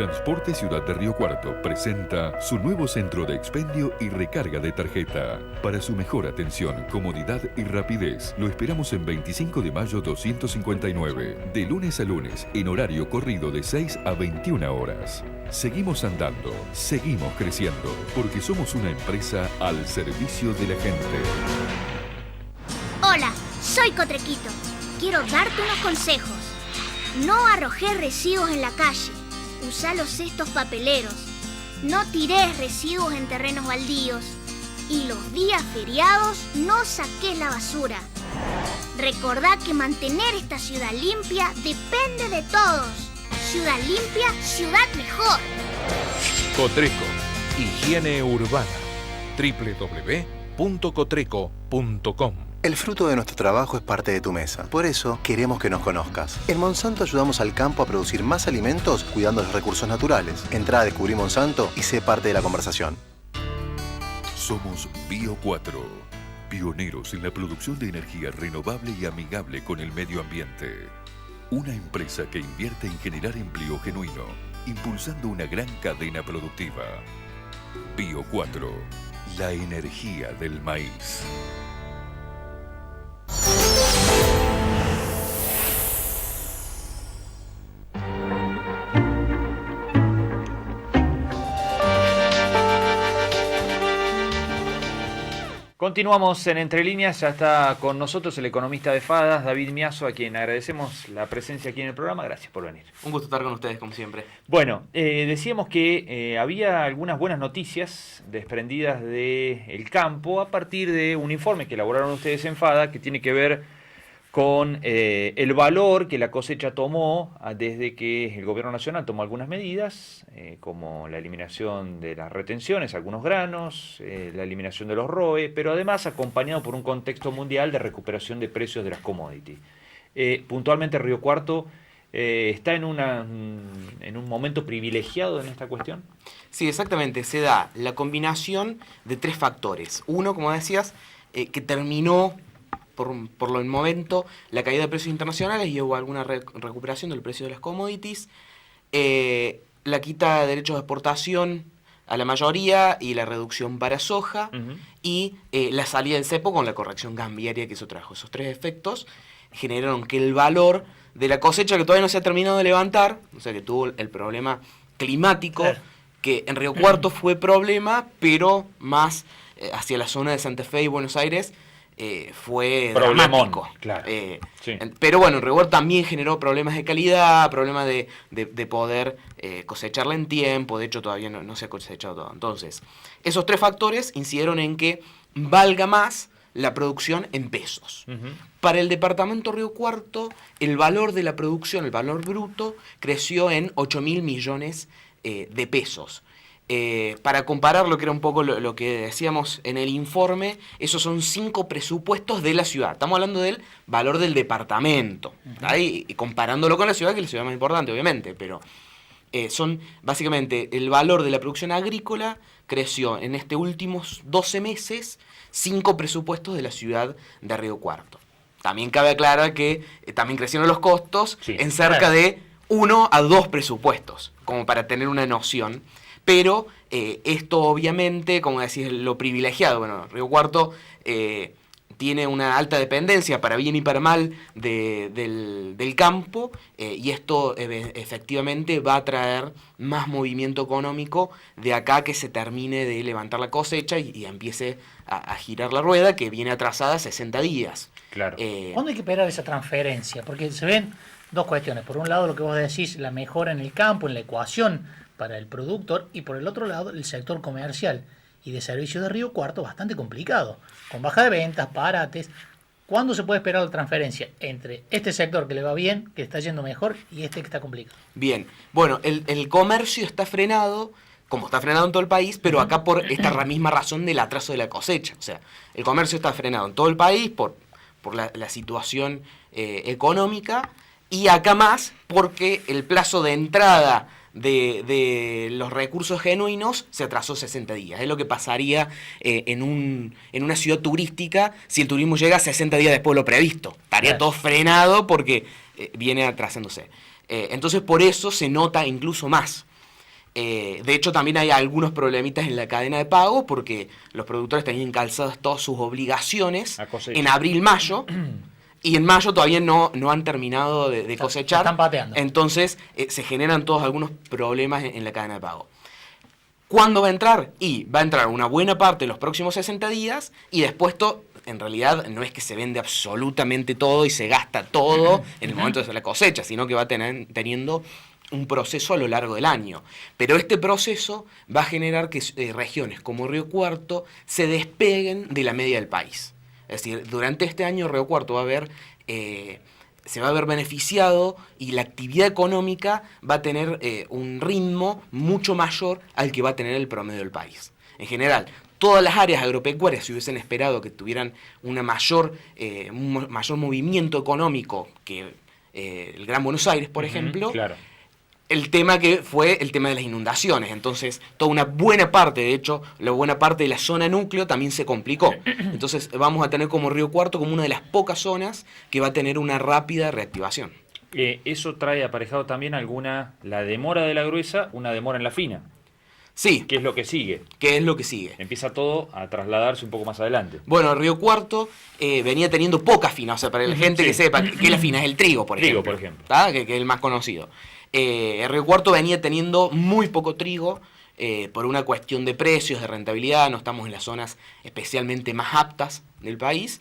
Transporte Ciudad de Río Cuarto presenta su nuevo centro de expendio y recarga de tarjeta. Para su mejor atención, comodidad y rapidez, lo esperamos en 25 de mayo 259, de lunes a lunes, en horario corrido de 6 a 21 horas. Seguimos andando, seguimos creciendo, porque somos una empresa al servicio de la gente. Hola, soy Cotrequito. Quiero darte unos consejos. No arrojes residuos en la calle. Usa los cestos papeleros. No tires residuos en terrenos baldíos. Y los días feriados no saques la basura. Recordá que mantener esta ciudad limpia depende de todos. Ciudad limpia, ciudad mejor. Cotreco, higiene urbana. www.cotreco.com. El fruto de nuestro trabajo es parte de tu mesa. Por eso queremos que nos conozcas. En Monsanto ayudamos al campo a producir más alimentos cuidando los recursos naturales. Entrá a Descubrir Monsanto y sé parte de la conversación. Somos Bio 4, pioneros en la producción de energía renovable y amigable con el medio ambiente. Una empresa que invierte en generar empleo genuino, impulsando una gran cadena productiva. Bio 4, la energía del maíz. Continuamos en Entre Líneas, ya está con nosotros el economista de Fadas, David Miazo, a quien agradecemos la presencia aquí en el programa. Gracias por venir. Un gusto estar con ustedes, como siempre. Bueno, decíamos que había algunas buenas noticias desprendidas del campo a partir de un informe que elaboraron ustedes en Fada, que tiene que ver con el valor que la cosecha tomó desde que el gobierno nacional tomó algunas medidas, como la eliminación de las retenciones, algunos granos, la eliminación de los ROE, pero además acompañado por un contexto mundial de recuperación de precios de las commodities. Puntualmente Río Cuarto está en un momento privilegiado en esta cuestión. Sí, exactamente, se da la combinación de tres factores. Uno, como decías, que terminó por el momento la caída de precios internacionales y hubo alguna recuperación del precio de las commodities, la quita de derechos de exportación a la mayoría y la reducción para soja, y la salida del cepo con la corrección cambiaria que eso trajo. Esos tres efectos generaron que el valor de la cosecha, que todavía no se ha terminado de levantar, o sea que tuvo el problema climático, claro, que en Río Cuarto fue problema, pero más hacia la zona de Santa Fe y Buenos Aires fue dramático. Claro. Sí. Pero bueno, en Río Cuarto también generó problemas de calidad, problemas de poder cosecharla en tiempo. De hecho, todavía no se ha cosechado todo. Entonces, esos tres factores incidieron en que valga más la producción en pesos. Para el departamento Río Cuarto, el valor de la producción, el valor bruto, creció en 8.000 millones de pesos. Para compararlo, que era un poco lo que decíamos en el informe, esos son 5 presupuestos de la ciudad. Estamos hablando del valor del departamento, y comparándolo con la ciudad, que es la ciudad más importante, obviamente, pero son básicamente el valor de la producción agrícola creció en estos últimos 12 meses 5 presupuestos de la ciudad de Río Cuarto. También cabe aclarar que también crecieron los costos en cerca de 1 a 2 presupuestos, como para tener una noción. Pero esto obviamente, como decís, lo privilegiado. Bueno, Río Cuarto tiene una alta dependencia, para bien y para mal, del campo, y esto efectivamente va a traer más movimiento económico de acá que se termine de levantar la cosecha y empiece a girar la rueda, que viene atrasada 60 días. Claro. ¿Cuándo hay que esperar esa transferencia? Porque se ven dos cuestiones. Por un lado, lo que vos decís, la mejora en el campo, en la ecuación para el productor, y por el otro lado el sector comercial y de servicios de Río Cuarto bastante complicado, con baja de ventas, parates. ¿Cuándo se puede esperar la transferencia entre este sector que le va bien, que está yendo mejor, y este que está complicado? Bien, bueno, el comercio está frenado, como está frenado en todo el país, pero acá por esta misma razón del atraso de la cosecha. O sea, el comercio está frenado en todo el país por la situación económica, y acá más porque el plazo de entrada de los recursos genuinos se atrasó 60 días. Es lo que pasaría en una ciudad turística si el turismo llega 60 días después de lo previsto. Estaría todo frenado porque viene atrasándose. Entonces por eso se nota incluso más. De hecho, también hay algunos problemitas en la cadena de pago porque los productores tenían calzadas todas sus obligaciones en abril-mayo y en mayo todavía no han terminado de cosechar. Están pateando. Entonces se generan todos algunos problemas en la cadena de pago. ¿Cuándo va a entrar? Y va a entrar una buena parte en los próximos 60 días y después en realidad no es que se vende absolutamente todo y se gasta todo en el momento de la cosecha, sino que va teniendo un proceso a lo largo del año. Pero este proceso va a generar que regiones como Río Cuarto se despeguen de la media del país. Es decir, durante este año Río Cuarto se va a ver beneficiado y la actividad económica va a tener un ritmo mucho mayor al que va a tener el promedio del país. En general, todas las áreas agropecuarias se hubiesen esperado que tuvieran un mayor movimiento económico que el Gran Buenos Aires, por ejemplo. Claro. El tema que fue el tema de las inundaciones. Entonces, toda una buena parte, de hecho, la buena parte de la zona núcleo también se complicó. Entonces, vamos a tener como Río Cuarto como una de las pocas zonas que va a tener una rápida reactivación. Eso trae aparejado también la demora de la gruesa, una demora en la fina. Sí. ¿Qué es lo que sigue? ¿Qué es lo que sigue? Empieza todo a trasladarse un poco más adelante. Bueno, Río Cuarto venía teniendo poca fina. O sea, para la gente que sepa que la fina es el trigo, por ejemplo. Que es el más conocido. Río Cuarto venía teniendo muy poco trigo por una cuestión de precios, de rentabilidad. No estamos en las zonas especialmente más aptas del país,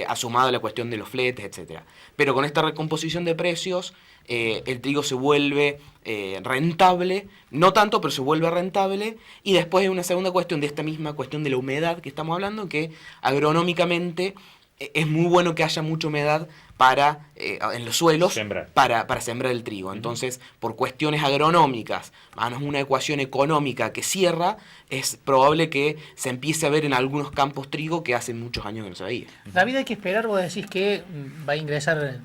asumado la cuestión de los fletes, etc. Pero con esta recomposición de precios, el trigo se vuelve rentable, no tanto, pero se vuelve rentable. Y después hay una segunda cuestión de esta misma cuestión de la humedad que estamos hablando, que agronómicamente es muy bueno que haya mucha humedad en los suelos para sembrar el trigo. Entonces, por cuestiones agronómicas, más una ecuación económica que cierra, es probable que se empiece a ver en algunos campos trigo que hace muchos años que no se veía. David, hay que esperar, vos decís que va a ingresar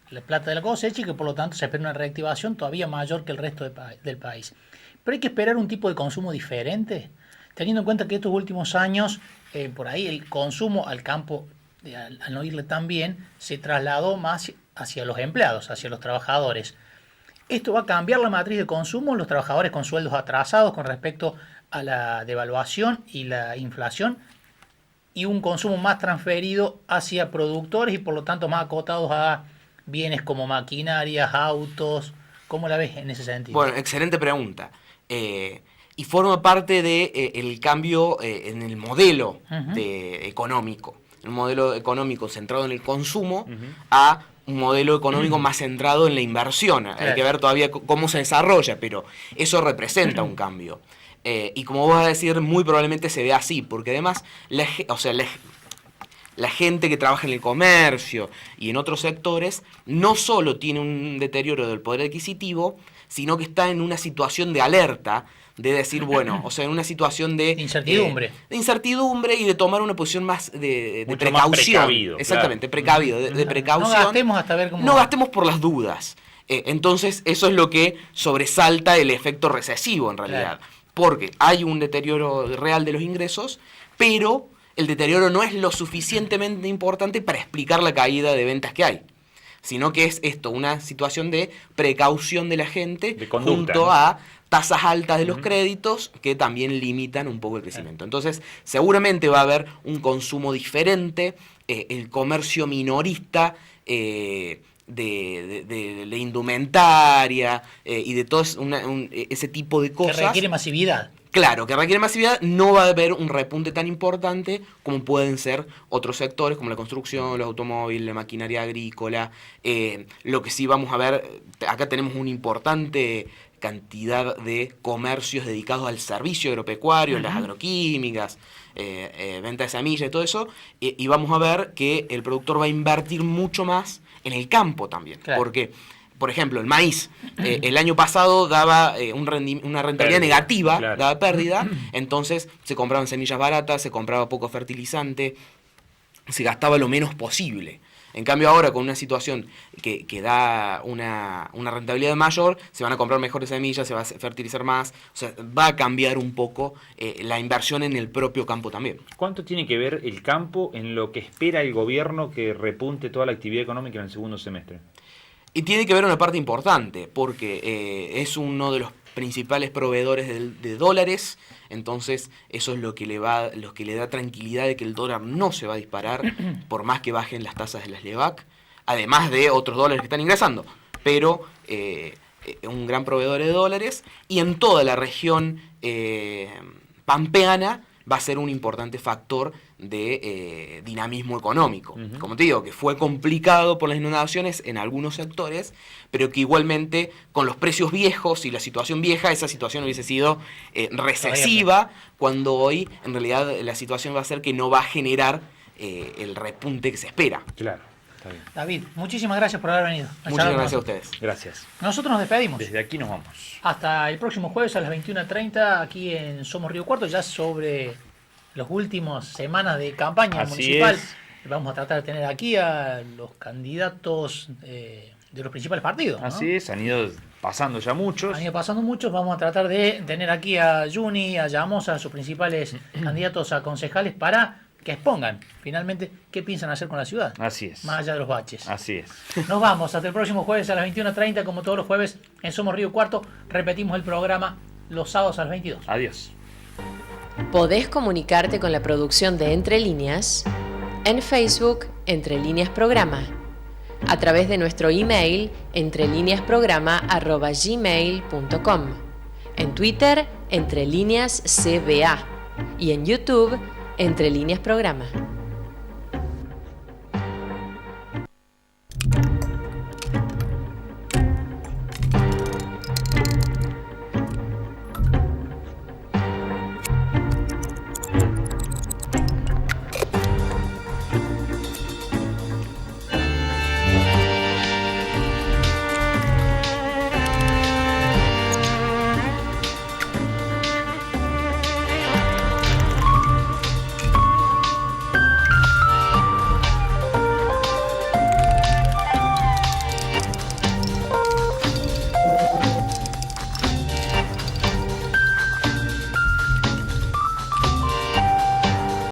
la plata de la cosecha y que por lo tanto se espera una reactivación todavía mayor que el resto del país. Pero hay que esperar un tipo de consumo diferente, teniendo en cuenta que estos últimos años, por ahí el consumo al campo, al no irle tan bien, se trasladó más hacia los empleados, hacia los trabajadores. ¿Esto va a cambiar la matriz de consumo? Los trabajadores con sueldos atrasados con respecto a la devaluación y la inflación, y un consumo más transferido hacia productores y por lo tanto más acotados a bienes como maquinarias, autos. ¿Cómo la ves en ese sentido? Bueno, excelente pregunta. Y forma parte de el cambio en el modelo económico. Un modelo económico centrado en el consumo a un modelo económico más centrado en la inversión. Claro. Hay que ver todavía cómo se desarrolla, pero eso representa un cambio. Y como vos vas a decir, muy probablemente se vea así, porque además la gente que trabaja en el comercio y en otros sectores no solo tiene un deterioro del poder adquisitivo, sino que está en una situación de alerta, de decir, bueno, o sea, en una situación de incertidumbre. De incertidumbre y de tomar una posición más de precaución. Más precavido, exactamente, precavido, de precaución. No gastemos hasta ver cómo... No gastemos por las dudas. Entonces, eso es lo que sobresalta el efecto recesivo, en realidad. Claro. Porque hay un deterioro real de los ingresos, pero el deterioro no es lo suficientemente importante para explicar la caída de ventas que hay, sino que es esto, una situación de precaución de la gente de conducta, junto a tasas altas de los créditos que también limitan un poco el crecimiento. Entonces, seguramente va a haber un consumo diferente, el comercio minorista de indumentaria y de todo ese tipo de cosas. Que requiere masividad. Claro, que requiere masividad, no va a haber un repunte tan importante como pueden ser otros sectores como la construcción, los automóviles, la maquinaria agrícola. Lo que sí vamos a ver, acá tenemos una importante cantidad de comercios dedicados al servicio agropecuario, las agroquímicas, venta de semillas y todo eso, y vamos a ver que el productor va a invertir mucho más en el campo también, claro. Porque, por ejemplo, el maíz, el año pasado daba una rentabilidad negativa, claro. Daba pérdida, entonces se compraban semillas baratas, se compraba poco fertilizante, se gastaba lo menos posible. En cambio ahora, con una situación que da una rentabilidad mayor, se van a comprar mejores semillas, se va a fertilizar más, o sea, va a cambiar un poco la inversión en el propio campo también. ¿Cuánto tiene que ver el campo en lo que espera el gobierno que repunte toda la actividad económica en el segundo semestre? Y tiene que ver una parte importante, porque es uno de los principales proveedores de dólares. Entonces eso es lo que le da tranquilidad de que el dólar no se va a disparar por más que bajen las tasas de las LEVAC, además de otros dólares que están ingresando. Pero un gran proveedor de dólares, y en toda la región pampeana va a ser un importante factor de dinamismo económico. Como te digo, que fue complicado por las inundaciones en algunos sectores, pero que igualmente con los precios viejos y la situación vieja, esa situación hubiese sido recesiva, cuando hoy en realidad la situación va a ser que no va a generar el repunte que se espera. Claro, está bien. David, muchísimas gracias por haber venido. Muchas gracias a ustedes. Gracias. Nosotros nos despedimos. Desde aquí nos vamos. Hasta el próximo jueves a las 21:30 aquí en Somos Río Cuarto, ya sobre las últimas semanas de campaña Así municipal. es. Vamos a tratar de tener aquí a los candidatos de los principales partidos, ¿no? Así es, han ido pasando ya muchos. Han ido pasando muchos. Vamos a tratar de tener aquí a Juni, a Llamosa, a sus principales candidatos a concejales, para que expongan finalmente qué piensan hacer con la ciudad. Así es. Más allá de los baches. Así es. Nos vamos hasta el próximo jueves a las 21:30, como todos los jueves en Somos Río Cuarto. Repetimos el programa los sábados a las 22. Adiós. Podés comunicarte con la producción de Entre Líneas en Facebook Entre Líneas Programa, a través de nuestro email entrelineasprograma@gmail.com, en Twitter Entre Líneas CBA y en YouTube Entre Líneas Programa.